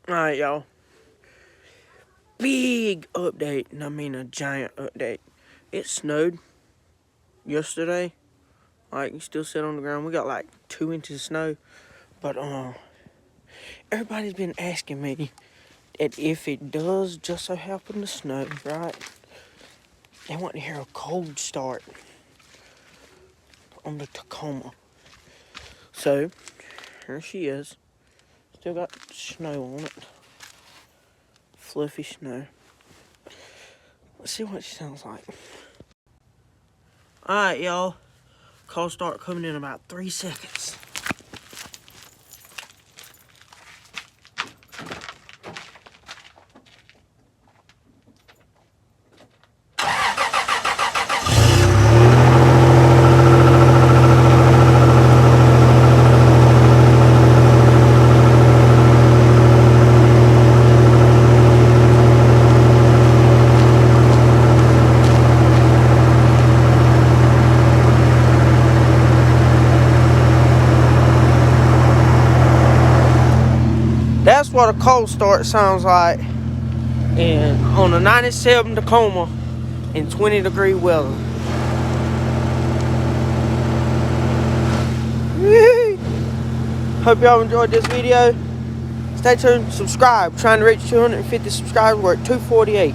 Alright, y'all. Big update, and I mean a giant update. It snowed yesterday. Like, you still sit on the ground. We got like 2 inches of snow. But, everybody's been asking me that if it does just so happen to snow, right? They want to hear a cold start on the Tacoma. So, here she is. Still got snow on it. Fluffy snow. Let's see what she sounds like. Alright, y'all. Cold start coming in about 3 seconds. That's what a cold start sounds like on a 97 Tacoma in 20-degree weather. Hope y'all enjoyed this video. Stay tuned, subscribe. Trying to reach 250 subscribers. We're at 248.